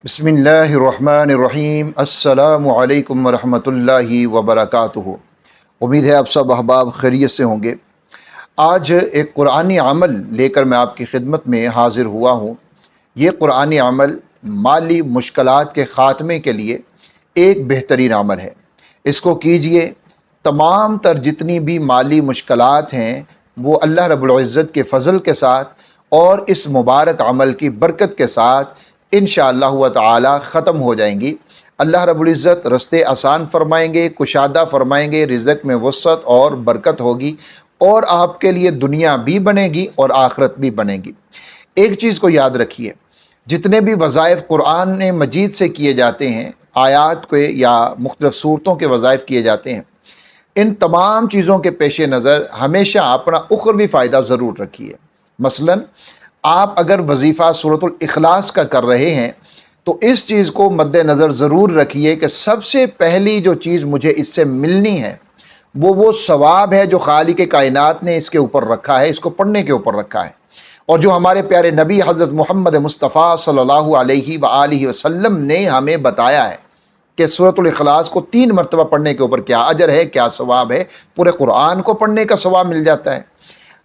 बिस्मिल्लाहिर्रहमानिर्रहीम। अस्सलामु अलैकुम वरहमतुल्लाहि वबरकातुहू। उम्मीद है आप सब अहबाब खैरियत से होंगे। आज एक कुरानी अमल लेकर मैं आपकी खिदमत में हाज़िर हुआ हूँ। ये कुरानी अमल माली मुश्किलात के ख़ात्मे के लिए एक बेहतरीन अमल है। इसको कीजिए, तमाम तर जितनी भी माली मुश्किलात हैं वो अल्लाह रब्बुल इज़्ज़त के फ़ज़ल के साथ और इस मुबारक अमल की बरकत के साथ इंशाअल्लाह ताला ख़त्म हो जाएंगी। अल्लाह रब्बुल इज़्ज़त रस्ते आसान फ़रमाएंगे, कुशादा फ़रमाएंगे, रिज़्क़ में वसअत और बरकत होगी और आपके लिए दुनिया भी बनेगी और आखिरत भी बनेगी। एक चीज़ को याद रखिए, जितने भी वज़ाइफ कुरान मजीद से किए जाते हैं, आयात के या मुख्तलिफ़ सूरतों के वज़ाइफ किए जाते हैं, इन तमाम चीज़ों के पेश नज़र हमेशा अपना उखरवी फ़ायदा ज़रूर रखिए। मसलन आप अगर वजीफ़ा सूरतुल इखलास का कर रहे हैं तो इस चीज़ को मद्देनज़र ज़रूर रखिए कि सबसे पहली जो चीज़ मुझे इससे मिलनी है वो सवाब है जो खालिक कायनात ने इसके ऊपर रखा है, इसको पढ़ने के ऊपर रखा है। और जो हमारे प्यारे नबी हज़रत मोहम्मद मुस्तफ़ा सल्लल्लाहु अलैहि वआलिहि वसल्लम ने हमें बताया है कि सूरतुल इखलास को 3 मरतबा पढ़ने के ऊपर क्या अजर है, क्या सवाब है। पूरे कुरान को पढ़ने का सवाब मिल जाता है।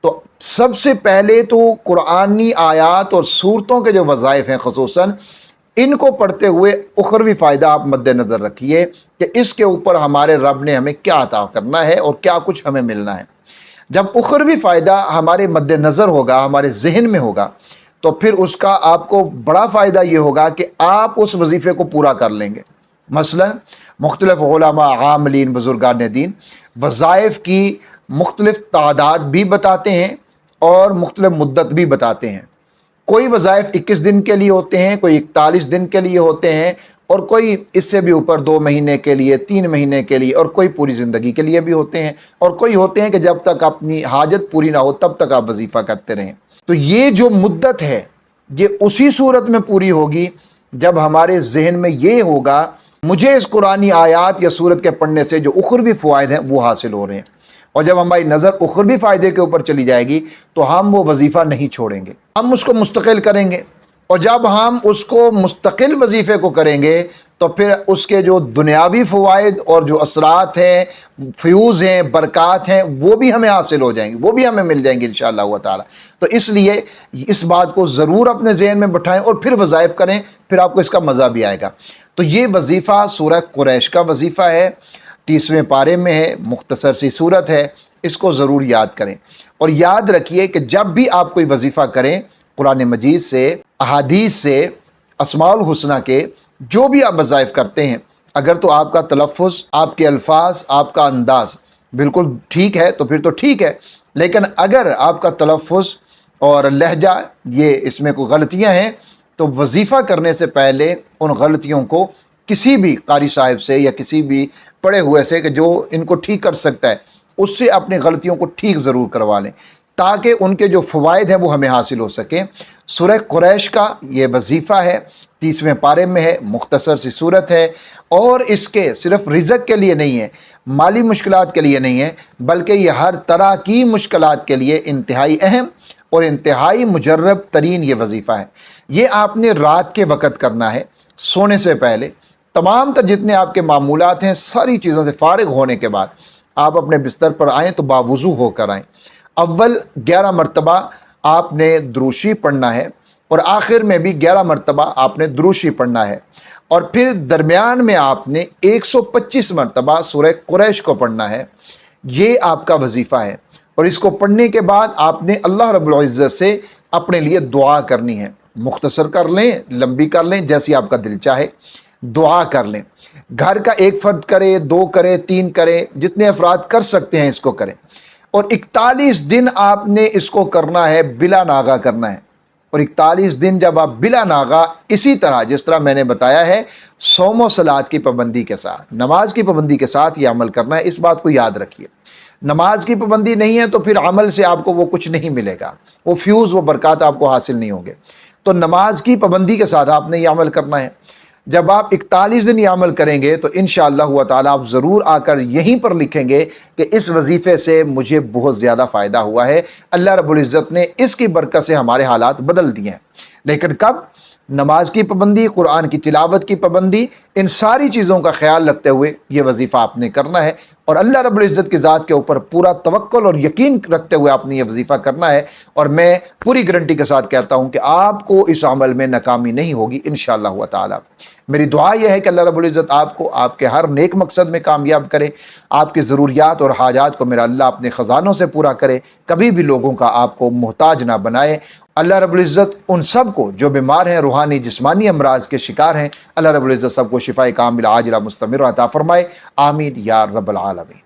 तो सबसे पहले तो कुरानी आयात और सूरतों के जो वज़ाइफ हैं ख़ुसूसन, इनको पढ़ते हुए उखरवी फ़ायदा आप मद्देनज़र रखिए कि इसके ऊपर हमारे रब ने हमें क्या अता करना है और क्या कुछ हमें मिलना है। जब उखरवी फ़ायदा हमारे मद्देनज़र होगा, हमारे जहन में होगा, तो फिर उसका आपको बड़ा फ़ायदा ये होगा कि आप उस वजीफ़े को पूरा कर लेंगे। मसलन मुख्तलिफ़ उलमा, आमिलीन, बुज़ुर्गान दीन वज़ाइफ की मुख्तलिफ़ तादाद भी बताते हैं और मुख्तलिफ़ मुद्दत भी बताते हैं। कोई वज़ाइफ 21 दिन के लिए होते हैं, कोई 41 दिन के लिए होते हैं और कोई इससे भी ऊपर 2 महीने के लिए, 3 महीने के लिए और कोई पूरी ज़िंदगी के लिए भी होते हैं और कोई होते हैं कि जब तक अपनी हाजत पूरी ना हो तब तक आप वजीफ़ा करते रहें। तो ये जो मुद्दत है ये उसी सूरत में पूरी होगी जब हमारे जहन में ये होगा मुझे इस कुरानी आयात या सूरत के पढ़ने से जो उखरवी फ़वाइद हैं वो हासिल हो रहे हैं। और जब हमारी नज़र उखरवी फ़ायदे के ऊपर चली जाएगी तो हम वो वजीफ़ा नहीं छोड़ेंगे, हम उसको मुस्तकिल करेंगे। और जब हम उसको मुस्तकिल वजीफ़े को करेंगे तो फिर उसके जो दुनियावी फ़वाइद और जो असरात हैं, फ्यूज़ हैं, बरक़ात हैं, वो भी हमें हासिल हो जाएंगी, वो भी हमें मिल जाएंगी इंशाअल्लाह ताला। तो इसलिए इस बात को ज़रूर अपने ज़हन में बिठाएं और फिर वज़ाइफ करें, फिर आपको इसका मज़ा भी आएगा। तो ये वजीफ़ा सूरह कुरैश का वजीफ़ा है, 30वें पारे में है, मुख्तसर सी सूरत है। इसको ज़रूर याद करें और याद रखिए कि जब भी आप कोई वजीफ़ा करें कुरान मजीद से, अहादीस से, अस्माउल हुस्ना के जो भी आप वज़ाइफ करते हैं, अगर तो आपका तलफ़्फ़ुज़, आपके अल्फाज, आपका अंदाज़ बिल्कुल ठीक है तो फिर तो ठीक है। लेकिन अगर आपका तलफ़्फ़ुज़ और लहजा ये इसमें कोई गलतियाँ हैं तो वजीफ़ा करने से पहले उन गलतियों को किसी भी कारी साहिब से या किसी भी पढ़े हुए से कि जो इनको ठीक कर सकता है उससे अपनी गलतियों को ठीक ज़रूर करवा लें ताकि उनके जो फ़वाइद हैं वो हमें हासिल हो सकें। सूरह कुरैश का ये वजीफ़ा है, 30वें पारे में है, मुख्तसर सी सूरत है और इसके सिर्फ़ रिज़्क़ के लिए नहीं है, माली मुश्किलात के लिए नहीं है, बल्कि ये हर तरह की मुश्किलात के लिए इंतहाई अहम और इंतहाई मुजर्रब तरीन ये वजीफ़ा है। ये आपने रात के वक़्त करना है, सोने से पहले। तमाम तर जितने आपके मामूलात हैं सारी चीज़ों से फ़ारिग होने के बाद आप अपने बिस्तर पर आएँ तो बावुज़ू होकर आएँ। अव्वल 11 मरतबा आपने दुरूशी पढ़ना है और आखिर में भी 11 मरतबा आपने दुरूशी पढ़ना है और फिर दरमियान में आपने 125 मरतबा सूरह कुरैश को पढ़ना है। ये आपका वजीफ़ा है और इसको पढ़ने के बाद आपने अल्लाह रब्बुल इज़्ज़त से अपने लिए दुआ करनी है। मुख्तसर कर लें, लंबी कर लें, जैसी आपका दिल चाहे दुआ कर लें। घर का एक फ़र्द करे, 2 करे, 3 करे, जितने अफराद कर सकते हैं इसको करें। और 41 दिन आपने इसको करना है, बिला नागा करना है। और 41 दिन जब आप बिला नागा इसी तरह जिस तरह मैंने बताया है सौम व सलात की पाबंदी के साथ, नमाज की पाबंदी के साथ ये अमल करना है। इस बात को याद रखिए, नमाज की पाबंदी नहीं है तो फिर अमल से आपको वो कुछ नहीं मिलेगा, वो फ्यूज़, वो बरक़ात आपको हासिल नहीं होंगे। तो नमाज की पाबंदी के साथ आपने ये अमल करना है। जब आप 41 दिन ये अमल करेंगे तो इंशाअल्लाह ताला आप ज़रूर आकर यहीं पर लिखेंगे कि इस वजीफ़े से मुझे बहुत ज़्यादा फ़ायदा हुआ है, अल्लाह रब्बुल इज़्ज़त ने इसकी बरकत से हमारे हालात बदल दिए हैं। लेकिन कब? نماز کی پابندی، قرآن کی تلاوت کی پابندی، ان ساری چیزوں کا خیال رکھتے ہوئے یہ وظیفہ آپ نے کرنا ہے، اور اللہ رب العزت کی ذات کے اوپر پورا توکل اور یقین رکھتے ہوئے آپ نے یہ وظیفہ کرنا ہے، اور میں پوری گارنٹی کے ساتھ کہتا ہوں کہ آپ کو اس عمل میں ناکامی نہیں ہوگی انشاءاللہ تعالی۔ میری دعا یہ ہے کہ اللہ رب العزت آپ کو آپ کے ہر نیک مقصد میں کامیاب کرے، آپ کی ضروریات اور حاجات کو میرا اللہ اپنے خزانوں سے پورا کرے، کبھی بھی لوگوں کا آپ کو محتاج نہ بنائے۔ اللہ رب العزت ان سب کو جو بیمار ہیں، روحانی جسمانی امراض کے شکار ہیں، اللہ رب العزت سب کو شفائے کاملہ عاجلہ مستمرہ عطا فرمائے، آمین یا رب العالمین۔